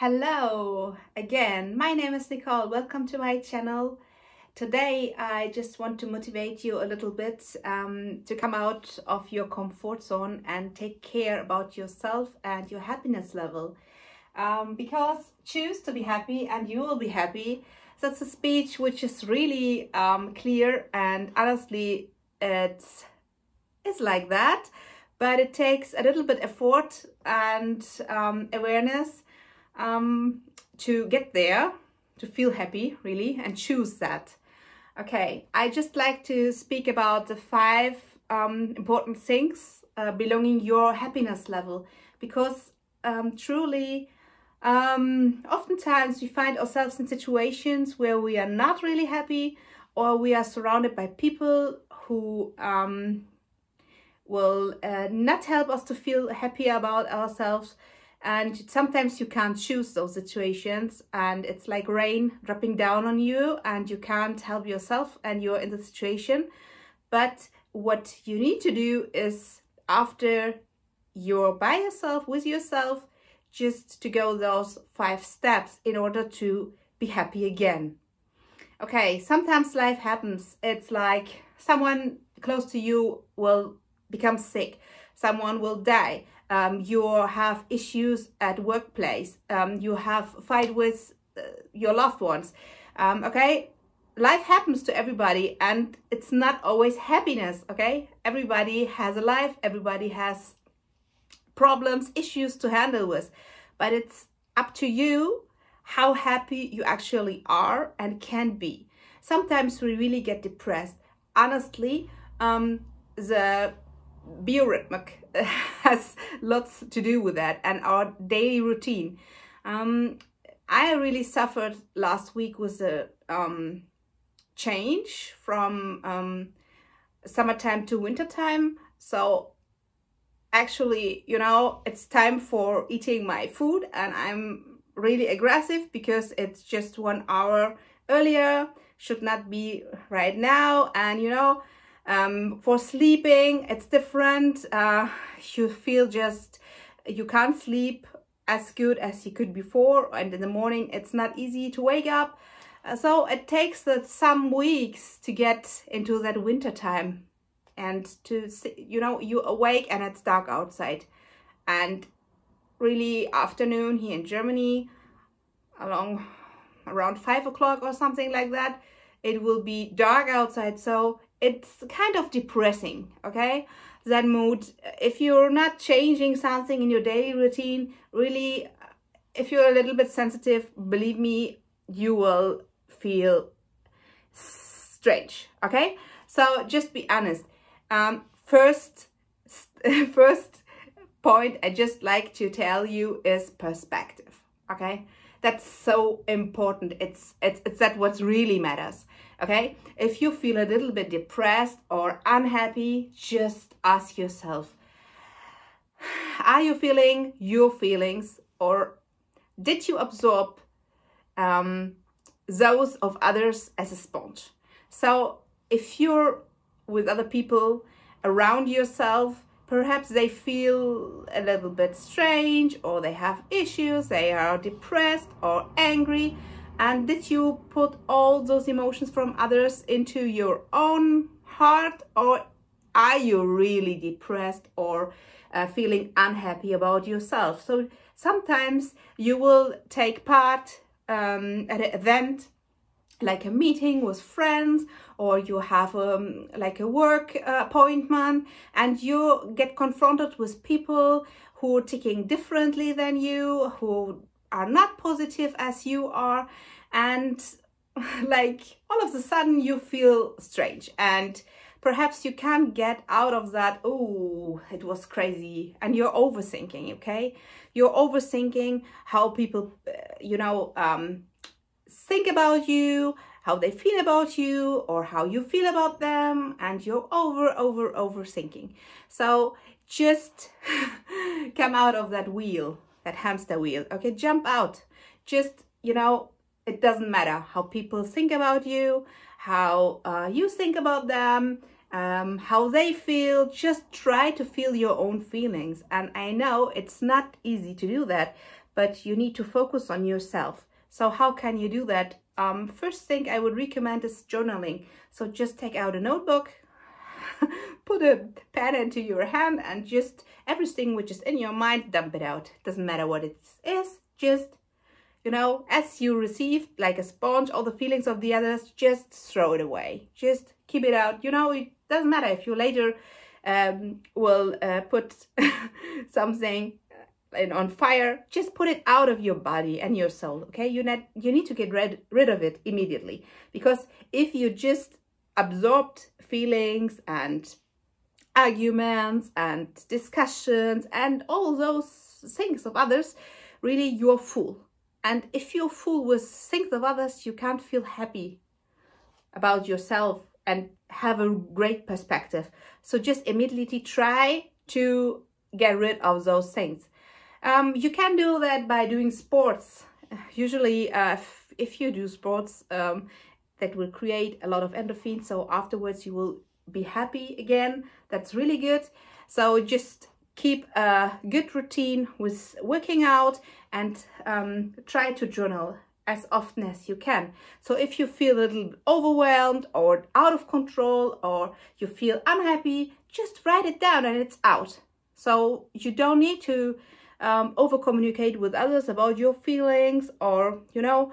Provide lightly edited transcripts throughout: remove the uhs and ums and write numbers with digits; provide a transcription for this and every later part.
Hello again, my name is Nicole. Welcome to my channel. Today I just want to motivate you a little bit to come out of your comfort zone and take care about yourself and your happiness level. Because choose to be happy and you will be happy. That's a speech which is really clear, and honestly it's like that, but it takes a little bit effort and awareness to get there, to feel happy really, and choose that. Okay, I just like to speak about the 5 important things belonging your happiness level, because truly oftentimes we find ourselves in situations where we are not really happy, or we are surrounded by people who will not help us to feel happy about ourselves. And sometimes you can't choose those situations, and it's like rain dropping down on you and you can't help yourself and you're in the situation. But what you need to do is, after you're by yourself, with yourself, just to go those 5 steps in order to be happy again. Okay, sometimes life happens. It's like someone close to you will become sick, someone will die, you have issues at workplace, you have fight with your loved ones. Okay, life happens to everybody, and it's not always happiness. Okay, everybody has a life, everybody has problems, issues to handle with, but it's up to you how happy you actually are and can be. Sometimes we really get depressed. Honestly, the biorhythmic has lots to do with that, and our daily routine. I really suffered last week with a change from summertime to wintertime. So actually, you know, it's time for eating my food, and I'm really aggressive because it's just 1 hour earlier, should not be right now. And you know, for sleeping it's different. You feel just you can't sleep as good as you could before, and in the morning it's not easy to wake up. So it takes some weeks to get into that winter time, and to you know, you awake and it's dark outside, and really afternoon here in Germany, around 5 o'clock or something like that, it will be dark outside. So it's kind of depressing. Okay, that mood, if you're not changing something in your daily routine, really, if you're a little bit sensitive, believe me, you will feel strange. Okay, so just be honest. First point I just like to tell you is perspective. Okay, that's so important. It's that what really matters. Okay, if you feel a little bit depressed or unhappy, just ask yourself, are you feeling your feelings, or did you absorb those of others as a sponge? So if you're with other people around yourself, perhaps they feel a little bit strange, or they have issues, they are depressed or angry. And did you put all those emotions from others into your own heart, or are you really depressed or feeling unhappy about yourself? So sometimes you will take part at an event, like a meeting with friends, or you have like a work appointment, and you get confronted with people who are thinking differently than you, who are not positive as you are, and like all of a sudden you feel strange, and perhaps you can't get out of that. Oh, it was crazy, and you're overthinking. Okay, you're overthinking how people you know, think about you, how they feel about you, or how you feel about them, and you're overthinking. So just come out of that wheel, that hamster wheel. Okay, jump out. Just, you know, it doesn't matter how people think about you, how you think about them, how they feel. Just try to feel your own feelings. And I know it's not easy to do that, but you need to focus on yourself. So how can you do that? First thing I would recommend is journaling. So just take out a notebook, put a pen into your hand, and just everything which is in your mind, dump it out. Doesn't matter what it is, just, you know, as you receive, like a sponge, all the feelings of the others, just throw it away. Just keep it out. You know, it doesn't matter if you later will put something on fire. Just put it out of your body and your soul, okay? You need to get rid of it immediately, because if you just absorbed feelings and arguments and discussions and all those things of others, really you're full. And if you're full with things of others, you can't feel happy about yourself and have a great perspective. So just immediately try to get rid of those things. You can do that by doing sports. Usually if you do sports, that will create a lot of endorphins, so afterwards you will be happy again. That's really good. So just keep a good routine with working out, and try to journal as often as you can. So if you feel a little overwhelmed or out of control, or you feel unhappy, just write it down and it's out. So you don't need to over communicate with others about your feelings, or, you know,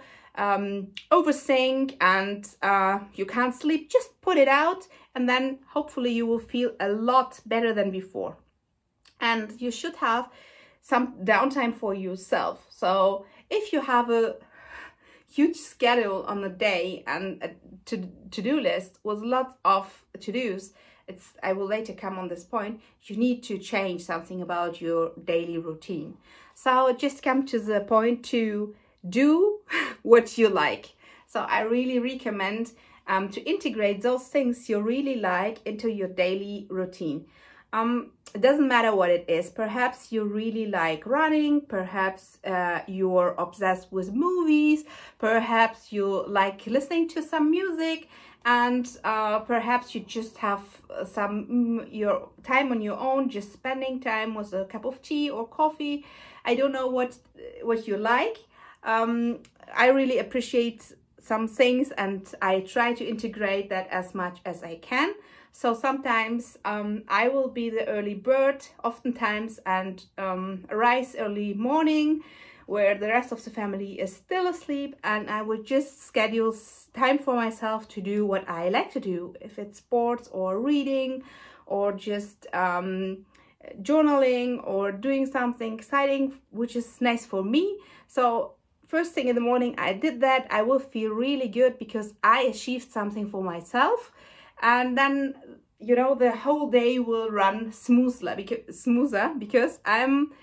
overthink and you can't sleep. Just put it out, and then hopefully you will feel a lot better than before. And you should have some downtime for yourself. So if you have a huge schedule on the day and a to-do list with lots of to-dos, I will later come on this point, you need to change something about your daily routine. So just come to the point to do what you like. So I really recommend to integrate those things you really like into your daily routine. It doesn't matter what it is. Perhaps you really like running, perhaps you're obsessed with movies, perhaps you like listening to some music, and perhaps you just have some your time on your own, just spending time with a cup of tea or coffee. I don't know what you like. I really appreciate some things, and I try to integrate that as much as I can. So sometimes I will be the early bird oftentimes and rise early morning where the rest of the family is still asleep, and I will just schedule time for myself to do what I like to do, if it's sports or reading or just journaling or doing something exciting which is nice for me. So first thing in the morning I did that, I will feel really good because I achieved something for myself. And then, you know, the whole day will run smoother because I'm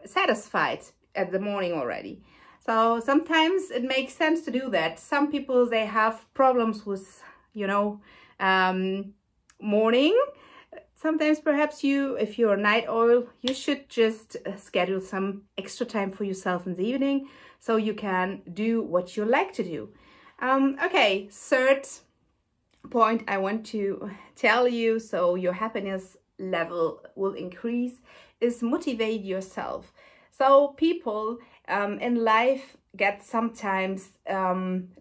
satisfied at the morning already. So sometimes it makes sense to do that. Some people, they have problems with, you know, morning. Sometimes perhaps if you're a night owl, you should just schedule some extra time for yourself in the evening so you can do what you like to do. Okay, third point I want to tell you, so your happiness level will increase, is motivate yourself. So people in life get sometimes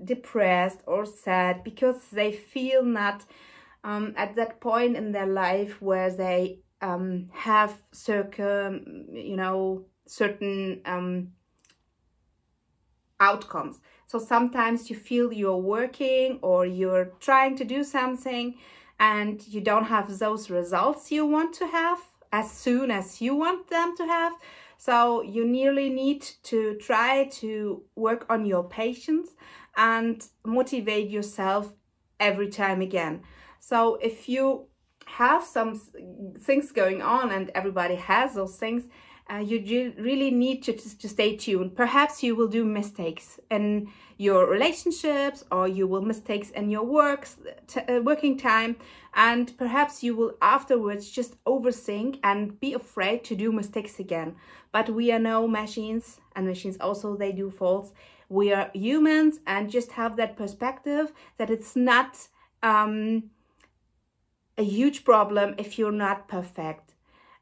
depressed or sad because they feel not at that point in their life where they have certain outcomes. So sometimes you feel you're working or you're trying to do something and you don't have those results you want to have as soon as you want them to have. So you nearly need to try to work on your patience and motivate yourself every time again. So if you have some things going on, and everybody has those things, you really need to stay tuned. Perhaps you will do mistakes in your relationships, or you will mistakes in your working time, and perhaps you will afterwards just overthink and be afraid to do mistakes again. But we are no machines, and machines also, they do faults. We are humans, and just have that perspective that it's not a huge problem if you're not perfect.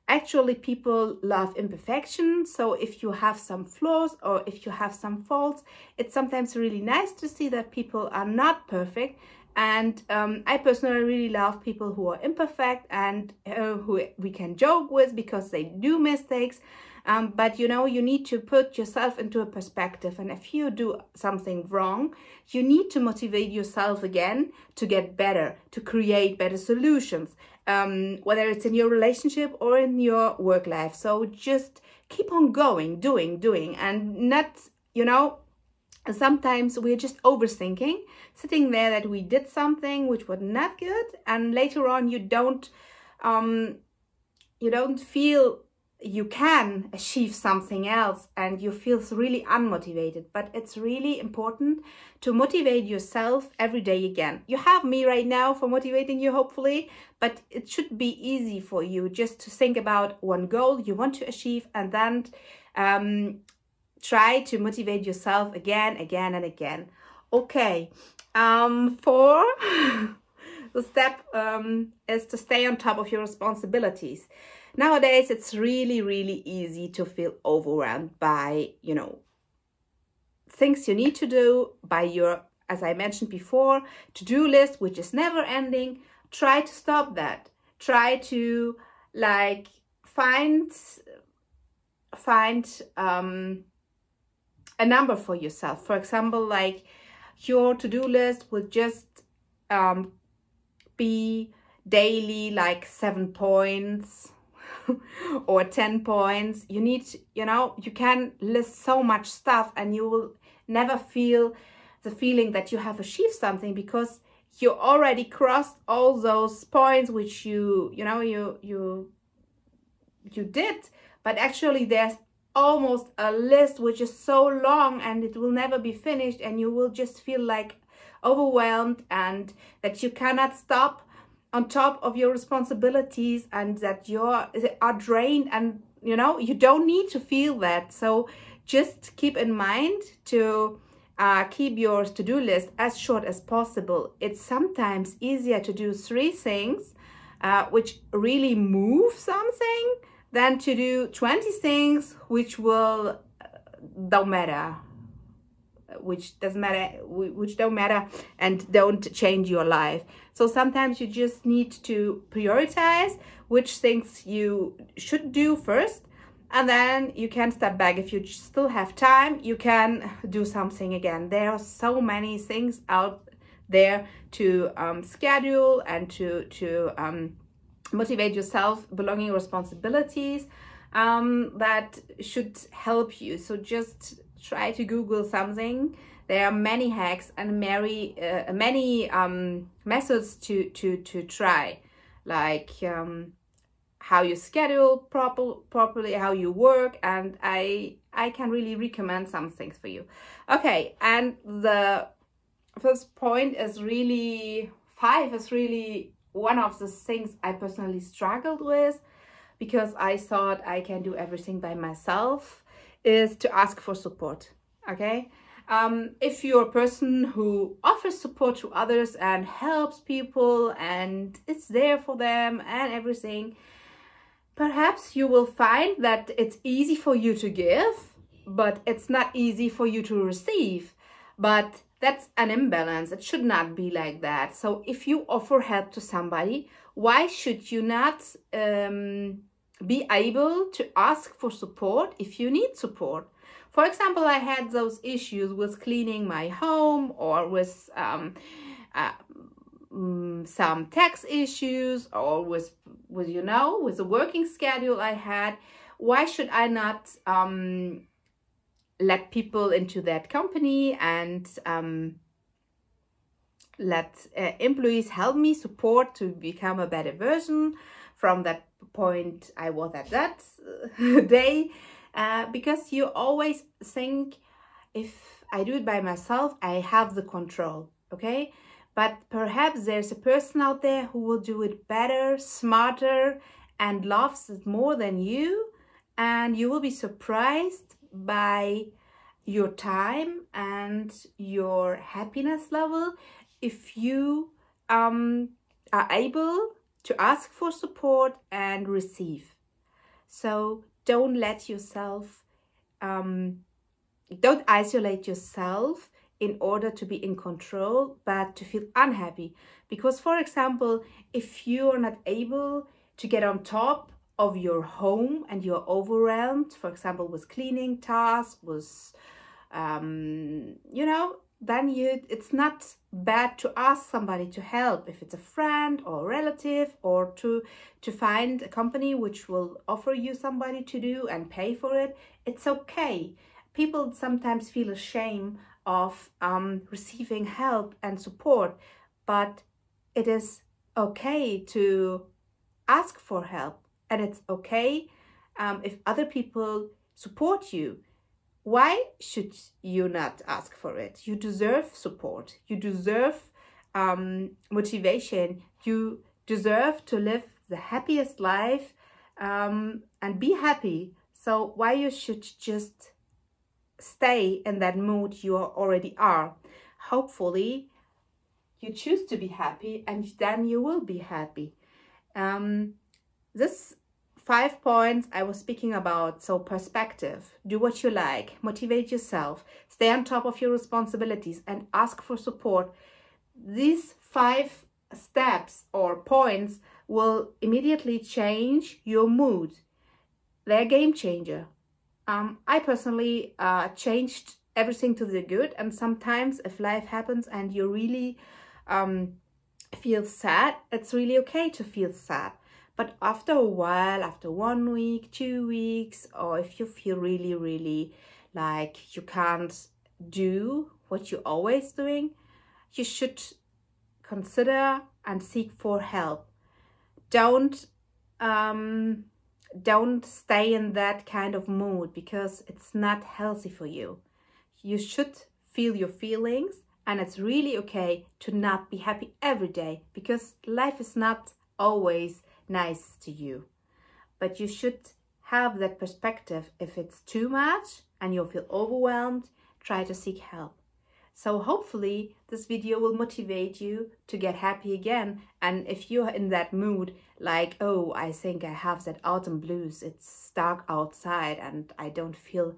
Actually, people love imperfection. So if you have some flaws or if you have some faults, it's sometimes really nice to see that people are not perfect. And I personally really love people who are imperfect and who we can joke with because they do mistakes. But you know, you need to put yourself into a perspective. And if you do something wrong, you need to motivate yourself again to get better, to create better solutions, whether it's in your relationship or in your work life. So just keep on going, doing, and not, you know, sometimes we're just overthinking, sitting there that we did something which was not good, and later on you don't feel you can achieve something else and you feel really unmotivated. But it's really important to motivate yourself every day again. You have me right now for motivating you, hopefully, but it should be easy for you just to think about one goal you want to achieve and then try to motivate yourself again and again. Okay, for the step is to stay on top of your responsibilities. Nowadays, it's really easy to feel overwhelmed by, you know, things you need to do, by your, as I mentioned before, to-do list, which is never ending. Try to stop that. Try to like find a number for yourself. For example, like your to-do list will just be daily like 7 points or 10 points. You need, you know, you can list so much stuff and you will never feel the feeling that you have achieved something because you already crossed all those points which you did. But actually there's almost a list which is so long and it will never be finished, and you will just feel like overwhelmed and that you cannot stop on top of your responsibilities and that you are drained, and you know, you don't need to feel that. So just keep in mind to keep your to-do list as short as possible. It's sometimes easier to do 3 things which really move something than to do 20 things which will don't matter, which don't matter and don't change your life. So sometimes you just need to prioritize which things you should do first, and then you can step back. If you still have time, you can do something again. There are so many things out there to schedule and to motivate yourself, belonging responsibilities that should help you. So just try to Google something. There are many hacks and many methods to try, like how you schedule properly, how you work, and I can really recommend some things for you. Okay, and the first point is really 5 is really one of the things I personally struggled with because I thought I can do everything by myself, is to ask for support. Okay, if you're a person who offers support to others and helps people and is there for them and everything, perhaps you will find that it's easy for you to give, but it's not easy for you to receive. But that's an imbalance. It should not be like that. So if you offer help to somebody, why should you not be able to ask for support if you need support? For example, I had those issues with cleaning my home or with some tax issues or with the working schedule I had. Why should I not let people into that company and let employees help me support to become a better version from that point I was at that day? Because you always think, if I do it by myself, I have the control, okay? But perhaps there's a person out there who will do it better, smarter, and loves it more than you, and you will be surprised by your time and your happiness level if you are able to ask for support and receive. So don't let yourself, don't isolate yourself in order to be in control, but to feel unhappy. Because, for example, if you are not able to get on top of your home and you're overwhelmed, for example, with cleaning tasks, with, you know, then it's not bad to ask somebody to help, if it's a friend or a relative, or to find a company which will offer you somebody to do and pay for it. It's okay. People sometimes feel ashamed of receiving help and support, but it is okay to ask for help, and it's okay if other people support you. Why should you not ask for it? You deserve support. You deserve motivation. You deserve to live the happiest life and be happy. So why you should just stay in that mood you already are? Hopefully you choose to be happy, and then you will be happy. This 5 points I was speaking about, so perspective, do what you like, motivate yourself, stay on top of your responsibilities, and ask for support. These 5 steps or points will immediately change your mood. They're a game changer. I personally changed everything to the good, and sometimes if life happens and you really feel sad, it's really okay to feel sad. But after a while, after 1 week, 2 weeks, or if you feel really, really like you can't do what you're always doing, you should consider and seek for help. Don't stay in that kind of mood, because it's not healthy for you. You should feel your feelings, and it's really okay to not be happy every day, because life is not always nice to you. But you should have that perspective. If it's too much and you feel overwhelmed, try to seek help. So hopefully this video will motivate you to get happy again. And if you're in that mood, like, oh, I think I have that autumn blues, it's dark outside and I don't feel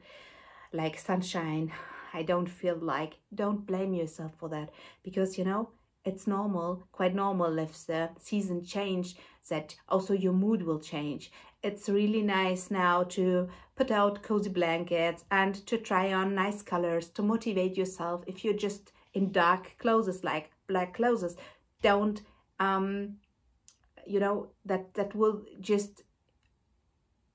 like sunshine, I don't feel like, don't blame yourself for that, because, you know, it's normal, quite normal if the season change, that also your mood will change. It's really nice now to put out cozy blankets and to try on nice colors to motivate yourself. If you're just in dark clothes, like black clothes, don't, you know, that will just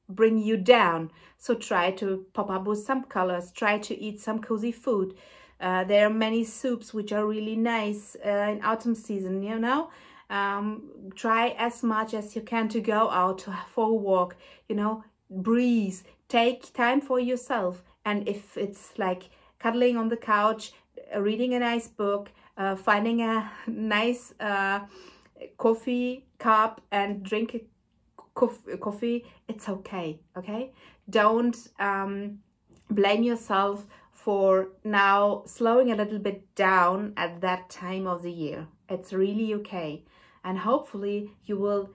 bring you down. So try to pop up with some colors, try to eat some cozy food. There are many soups which are really nice in autumn season, you know. Try as much as you can to go out for a walk, you know, breathe, take time for yourself. And if it's like cuddling on the couch, reading a nice book, finding a nice coffee cup and drink a coffee, it's okay, okay? Don't blame yourself for now slowing a little bit down at that time of the year. It's really okay. And hopefully you will,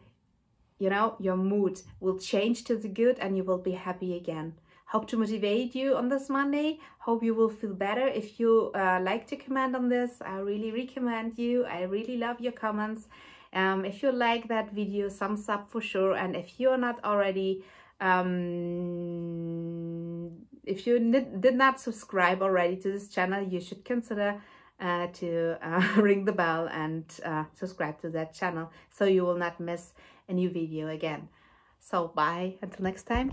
you know, your mood will change to the good and you will be happy again. Hope to motivate you on this Monday. Hope you will feel better. If you like to comment on this, I really recommend you. I really love your comments. If you like that video, thumbs up for sure. And if you're not already, if you did not subscribe already to this channel, you should consider to ring the bell and subscribe to that channel, so you will not miss a new video again. So bye, until next time.